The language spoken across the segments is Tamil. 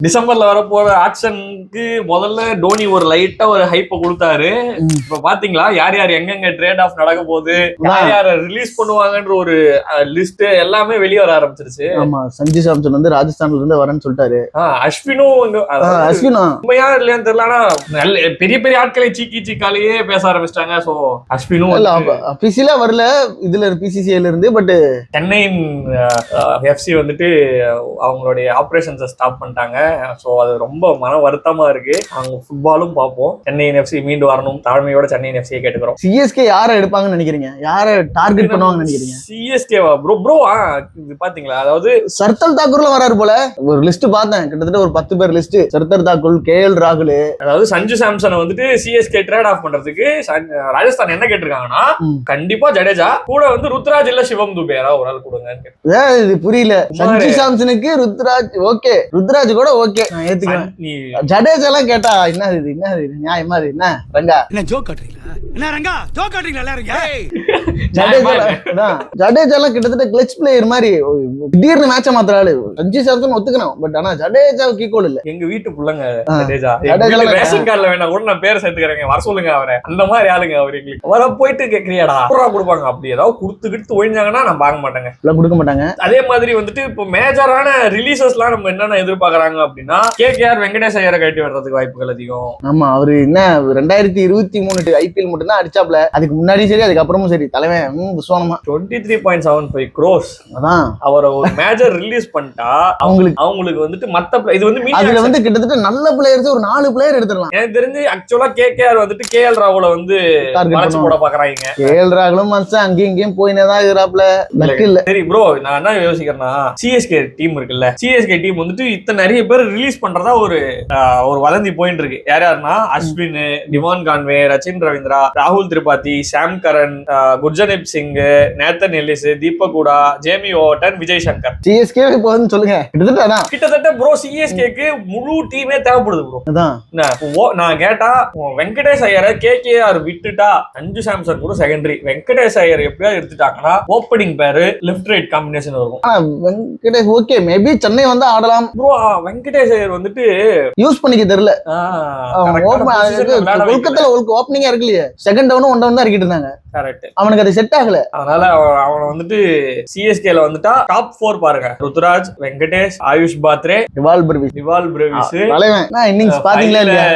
டிசம்பர்ல வரப்போற ஆக்ஷனுக்கு முதல்ல டோனி ஒரு லைட்டா ஒரு ஹைப்ப கொடுத்தாரு. இப்ப பாத்தீங்களா யார் யார் எங்கெங்க ட்ரேட் ஆஃப் நடக்க போகுது, யார் யார ரிலீஸ் பண்ணுவாங்கன்ற ஒரு லிஸ்ட் எல்லாமே வெளியே வர ஆரம்பிச்சிருச்சு. ஆமா, சஞ்சு சாம்சன் வந்து ராஜஸ்தான்ல இருந்து வரேன்னு சொல்லிட்டாரு. அஸ்வினும் உண்மையா இல்லையான்னு தெரியல, ஆனா பெரிய பெரிய ஆட்களை சீக்காலேயே பேச ஆரம்பிச்சிட்டாங்க. சோ அஸ்வினும் அபிஷியலா வரல இதுல பிசிசிஐல இருந்து. பட் சென்னை எஃப்சி வந்துட்டு அவங்களுடைய ஆபரேஷன்ஸை ஸ்டாப் பண்ணிட்டாங்க. சோ அது ரொம்ப மன வருத்தமா இருக்கு. அவங்க ஃபுட்பாலும் பார்ப்போம். சென்னை எஃப்சி மீண்டு வரணும், தாழ்மையோட சென்னை எஃப்சியை கேட்டுக்கிறோம். சிஎஸ்கே யாரை எடுப்பாங்கன்னு நினைக்கிறீங்க? யாரை டார்கெட் பண்ணுவாங்கன்னு நினைக்கிறீங்க? சிஎஸ்கேவா ப்ரோ பாத்தீங்களா, அதாவது சர்தல் தாக்கூர்ல வராரு போல. ஒரு லிஸ்ட் பார்த்தேன், கிட்டத்தட்ட ஒரு 10 பேர் லிஸ்ட். சர்தல் தாக்கூர், KL ராகுல், அதாவது சஞ்சு சாம்சனை வந்துட்டு சிஎஸ்கே ட்ரேட் ஆஃப் பண்றதுக்கு ராஜஸ்தான் என்ன கேட்டிருக்காங்கன்னா, கண்டிப்பா ஜடேஜா கூட வந்து ருத்ராஜ் இல்ல சிவம் துபே யாராவது ஒரு ஆள் கொடுங்க. இது புரியல. சஞ்சு சாம்சனுக்கு ருத்ராஜ் ஓகே, ருத்ராஜ் கூட ஓகே நான் ஏத்துக்கிறேன். ஜடேஜா எல்லாம் கேட்டா என்ன நியாயமா? இது என்ன ரங்கா, என்ன ஜோக் காட்டுறீங்களா? என்ன ரங்கா ஜோக் காட்டுறீங்களா எல்லாரும்? ஜடேஜா எல்லாம் கிட்டத்தட்ட கிளட்ச் பிளேயர் மாதிரி திடீர்னு மேட்ச மாத்துறாரு. சஞ்சு சாம்சன் ஒத்துக்கணும், பட் ஆனா ஜடேஜாவுக்கு ஈக்குவல் இல்ல. எங்க வீட்டு புள்ளங்க ஜடேஜா. ரேஷன் கார்டுல வேணா கூட நான் பேரை சேர்த்துக்கிறேன், வர சொல்லுங்க அவரை. அந்த மாதிரி ஆளுங்க அவர். எங்களுக்கு வர போயிட்டு கேக்குறியாடா கொடுப்பாங்க. அப்படி ஏதாவது கொடுத்துக்கிட்டு ஒழிஞ்சாங்கன்னா நான் பார்க்க மாட்டாங்க, கொடுக்க மாட்டாங்க. அதே மாதிரி வந்துட்டு இப்போ மேஜரான ரிலீசஸ் எல்லாம் நம்ம என்னென்ன எதிர்பார்க்கறாங்க அப்படின்னா, KKR வெங்கடேஷ் ஐயரை கட்டி வர்றதுக்கு வாய்ப்புகள் அதிகம். ஆமா, அவரு என்ன 2023 IPL மட்டும் தான் அடிச்சாப்ல. அதுக்கு முன்னாடி சரி, அதுக்கப்புறமும் சரி, தலைவன் 23.75 crores. அதான் அவரை ஒரு மேஜர் ரிலீஸ் பண்ணிட்டா அவங்களுக்கு வந்துட்டு மத்த இது வந்து அதுல வந்து கிட்டத்தட்ட நல்ல பிளேயர்ஸ் ஒரு 4 பிளேயர் எடுத்துடலாம். எனக்கு தெரிஞ்சு ஆக்சுவலா KKR வந்துட்டு KL ராகுல வந்து வளைச்சு போட பாக்குறாங்க. KL ராகுலும் மனுஷன் அங்கேயும் இங்கேயும் போயினேதான் இருக்கிறாப்ல. இல்ல சரி ப்ரோ, நான் என்ன யோசிக்கிறேன்னா, CSK டீம் இருக்குல்ல, CSK டீம் வந்துட்டு இத்தனை நிறைய பேர் ரிலீஸ் பண்றதா ஒரு வதந்தி போயிட்டு இருக்கு. யாருன்னா அஸ்வின், டிவான் கான்வே, ரச்சின் ரவீந்திரா, ராகுல் Tripathi, Sam Curran, Gurjapneet Singh, Nathan Ellis, Deepak Hooda, Jamie Overton, Vijay Shankar. CSK இப்போ வந்து சொல்லுங்க கிட்டத்தட்ட ப்ரோ CSKக்கு முழு டீமே தேவைப்படுது ப்ரோ. நான் கேட்டா வெங்கடேஷ் ஐயரை KKR விட்டுட்டா சஞ்சு சாம்சன் கூட செகண்டரி. வெங்கடேஷ் ஐயர் எப்படியாவது எடுத்துட்டாங்கன்னா ஓப்பனிங் பேரு லெஃப்ட் ரைட் காம்பினேஷன் இருக்கும். வெங்கடேஷ் ஓகே, மேபி சென்னை வந்து ஆடலாம் ப்ரோ. வெங்கடேஷ் ஐயர் வந்துட்டு யூஸ் பண்ணிக்க தெரியல. கொல்கத்தால ஓப்பனிங்கா இருக்கு இல்லையா, செகண்ட் டவுன் 1 டவுன் தான் இருக்கிட்டு இருந்தாங்க. கரெக்ட், அவனுக்கு அது செட் ஆகல. அதனால அவனை வந்துட்டு CSKல வந்துட்டா டாப் 4 பாருங்க. Ruturaj, Venkatesh, Ayush Mhatre, Dewald Brevis, innings பாத்தீங்களா இல்லையா,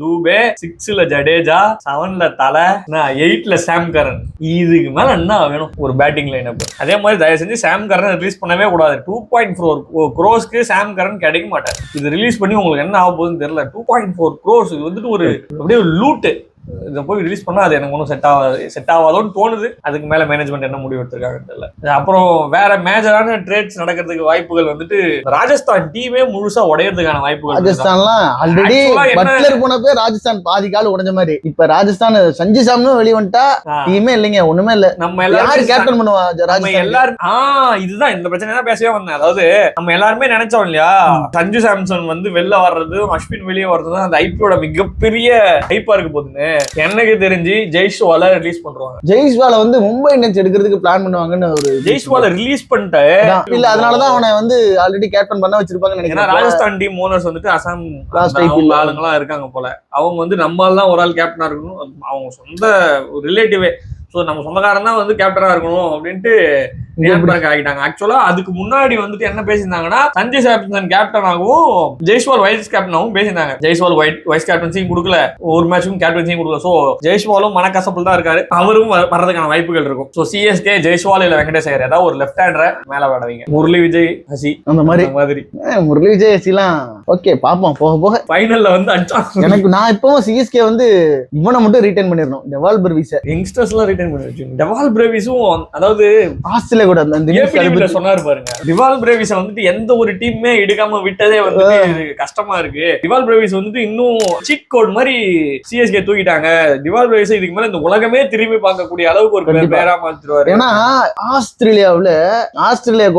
தூபே, 6ல ஜடேஜா, 7ல தலை, 8ல சாம் கரன். இதுக்கு மேல என்ன வேணும் ஒரு பேட்டிங் லைன் அப். அதே மாதிரி தயவு செஞ்சு சாம் கரன் ரிலீஸ் பண்ணவே கூடாது. 2.4 crores சாம் கரன் கிடைக்க மாட்டார். இது ரிலீஸ் பண்ணி உங்களுக்கு என்ன ஆக போகுதுன்னு தெரியல. 2.4 crores இது வந்துட்டு ஒரு அப்படியே ஒரு லூட்டு. இதை போய் ரிலீஸ் பண்ணா அது எனக்கு ஒன்றும் செட் ஆகாதோன்னு தோணுது. அதுக்கு மேல மேனேஜ்மெண்ட் என்ன முடிவு எடுத்திருக்காங்கன்னு தெரியல. அப்புறம் வேற மேஜரான ட்ரேட்ஸ் நடக்கிறதுக்கு வாய்ப்புகள் வந்துட்டு ராஜஸ்தான் டீமே முழுசா உடையறதுக்கான வாய்ப்புகள். ராஜஸ்தான்லாம் ஆல்ரெடி பட்லர் போனப்பே ராஜஸ்தான் பாதி கால் உடைஞ்ச மாதிரி. இப்ப ராஜஸ்தான் சஞ்சு சாம்சன் வெளிய வந்துட்டா டீமே இல்லைங்க, ஒண்ணுமே இல்ல. நம்ம எல்லாரும் கேப்டன் பண்ணுவா எல்லாரும். இதுதான் இந்த பிரச்சனை தான் பேசவே வந்தேன். அதாவது நம்ம எல்லாருமே நினைச்சோம் இல்லையா, சஞ்சு சாம்சன் வந்து வெளில வர்றது, அஸ்வின் வெளியே வர்றது அந்த ஐபிஎலோட மிகப்பெரிய ஹைப்பா இருக்கு போதுன்னு எனக்கு தெரிஞ்சு ஜெய்ஸ்வால ரிலீஸ் பண்றாங்க. ஜெய்ஸ்வால வந்து மும்பை இந்தியன்ஸ் எடுக்கிறதுக்கு பிளான் பண்ணுவாங்கன்னு ஒரு ஜெய்ஸ்வால ரிலீஸ் பண்ணிட்டு இல்ல, அதனாலதான் அவனை வந்து ஆல்ரெடி கேப்டன் பண்ண வச்சிருப்பாங்கன்னு நினைக்கிறேன். ராஜஸ்தான் டீம் ஓனர்ஸ் வந்துட்டு அசாம் ஆளுங்களா இருக்காங்க போல. அவங்க வந்து நம்மால் தான் ஒரு ஆள் கேப்டனா இருக்கணும், அவங்க சொந்த ரிலேட்டிவே. ஸோ நம்ம சொந்தக்காரன் தான் வந்து கேப்டனா இருக்கணும் அப்படின்ட்டு ஆகிட்டாங்க. ஆக்சுவலா அதுக்கு முன்னாடி வந்துட்டு என்ன பேசியிருந்தாங்கன்னா, சஞ்சு சாம்சன் கேப்டனாகவும் ஜெய்ஸ்வால் வைஸ் கேப்டனாகவும் பேசியிருந்தாங்க. ஜெய்ஸ்வால் வைஸ் கேப்டன்சியும் கொடுக்கல, ஒரு மேட்சுக்கும் கேப்டன்சியும் கொடுக்கல. ஸோ ஜெய்ஸ்வாலும் மனக்கசப்பில் தான் இருக்காரு. அவரும் வர்றதுக்கான வாய்ப்புகள் இருக்கும். ஸோ CSK ஜெய்ஸ்வால் இல்ல வெங்கடேஷ் ஐயர் ஏதாவது ஒரு லெஃப்ட் ஹேண்டரை மேல விடவீங்க. முரளி விஜய், ஹசி அந்த மாதிரி முரளி விஜய் ஹசிலாம் ஓகே, பாப்போம் போக போக. ஃபைனல்ல வந்து அடிச்சா எனக்கு நான் இப்போ CSK வந்து இவனை மட்டும் ரிட்டைன் பண்ணிடணும், டெவால் பிரேவிஸ். யங்ஸ்டர்ஸ் எல்லாம் ரிட்டைன் பண்ணி வச்சு. டெவால் பிரேவிஸும் அதாவது ஆஸ்திரேலியா கூட சொன்னாரு பாருங்க. டிவால் பிரேவிஸ் வந்துட்டு எந்த ஒரு டீமே எடுக்காம விட்டதே வந்து கஷ்டமா இருக்கு. டிவால் பிரேவிஸ் வந்துட்டு இன்னும் சீட் கோட் மாதிரி CSK தூக்கிட்டாங்க. டிவால் பிரேவிஸ் இதுக்கு மேல இந்த உலகமே திரும்பி பார்க்கக்கூடிய அளவுக்கு ஒரு பேரா மாத்திருவாரு. ஏன்னா ஆஸ்திரேலியா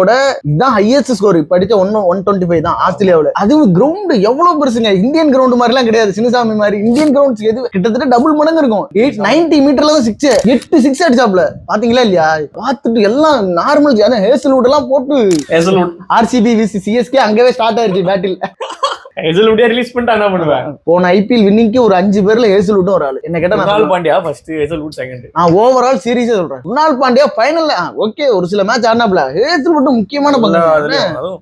கூட இதுதான் ஹையஸ்ட் ஸ்கோர் படிச்ச 125 தான் ஆஸ்திரேலியாவுல. அதுவும் கிரவுண்ட் எவ்வளவு பெருசுங்க, இந்தியன் கிரவுண்ட் மாதிரி எல்லாம் கிடையாது, சின்னசாமி மாதிரி. இந்தியன் கிரவுண்ட் கிட்டத்தட்ட டபுள் மடங்கு இருக்கும். 890 மீட்டர்ல தான் 8 6 அடிச்சாப்ல. பாத்தீங்களா இல்லையா? பார்த்துட்டு எல்லாம் நார்மல் ஹேசல்வுட் எல்லாம் போட்டு RCB vs CSK அங்கவே ஸ்டார்ட் ஆயிருச்சு பேட்டில். ஹேசல்வுட்டே ரிலீஸ் பண்ணிட்டா என்ன பண்ணுவேன்? போன ஐபிஎல் வின்னிங்க்கு ஒரு 5 பேர்ல ஹேசல்வுட்டும் ஒரு ஆளு. என்ன கேட்டா Kunal Pandya first, Hazlewood second. நான் ஓவரால் சீரிஸே சொல்றேன். குணால் பாண்டியா ஃபைனல்ல ஓகே ஒரு சில மேட்ச் ஆடினாப்ல. ஹேசல்வுட் முக்கியமான பங்கு.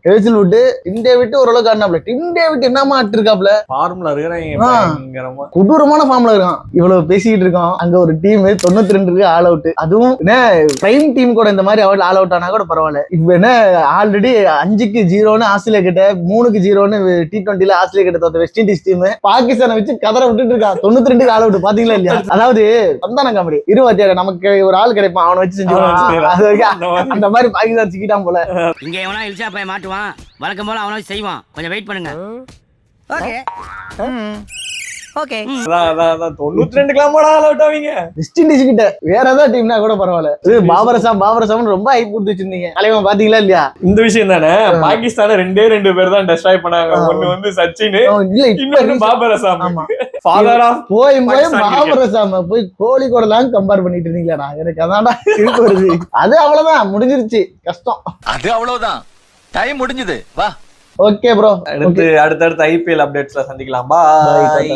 ஹேசல்வுட் டிம் டேவிட் ஓரளவுக்கு ஆடினாப்ல. டிம் டேவிட் என்னமா ஆட்டிருக்காப்ல, ஃபார்ம்ல இருக்கறாங்க பயங்கரமா, கொடூரமான ஃபார்ம்ல இருக்கான். இவ்வளவு பேசிட்டு இருக்கோம், அங்க ஒரு டீம் 92 ஆல் அவுட். அதுவும் என்ன பிரைம் டீம் கூட இந்த மாதிரி ஆல் அவுட் ஆனா கூட பரவாயில்ல. இப்ப என்ன ஆல்ரெடி 5-0 ஆஸ்திரேலியா கிட்ட, 3-0 T20ல ஆஸ்திரேலியா கிட்ட தோத்த வெஸ்ட் இண்டீஸ் டீம் பாகிஸ்தானை வச்சு கதற விட்டுட்டு இருக்கான். 92 ஆல் அவுட் பாத்தீங்களா இல்லையா? அதாவது சந்தான காமெடி இருவாத்தியார நமக்கு ஒரு ஆள் கிடைப்பான், அவனை வச்சு செஞ்சுவான். அந்த மாதிரி பாகிஸ்தான் சிக்கிட்டான் போல. இங்க எவனா இல்சா போய் மாட்டுவான், வழக்கம் போல அவனை செய்வான். கொஞ்சம் வெயிட் பண்ணுங்க. Okay okay. 92 ஆல் அவுட் ஆவீங்க வெஸ்ட் இண்டீஸ் கிட்ட. வேற ஏதாவது டீம்னா கூட பரவாயில்ல. இது பாபரசாம் ரொம்ப ஹைப் கொடுத்து வச்சிருந்தீங்க. தலைவன் பாத்தீங்களா இல்லையா? இந்த விஷயம் தானே. பாகிஸ்தான 2 பேர் தான் டெஸ்ட்ராய் பண்ணாங்க. ஒன்னு வந்து சச்சின், இன்னொன்னு பாபர் அசாம். ஃபாதர் ஆஃப் போய் பாபர் அசாம் போய் கோலி கூடலாம் கம்பேர் பண்ணிட்டு இருந்தீங்களா? எனக்கு அதான்டா இருக்கு வருது. அது அவ்வளவுதான், முடிஞ்சிருச்சு, கஷ்டம். அது அவ்வளவுதான், டைம் முடிஞ்சது. வா ஓகே ப்ரோ. அடுத்த ஐபிஎல் அப்டேட்ஸ்ல சந்திக்கலாம். பாய்.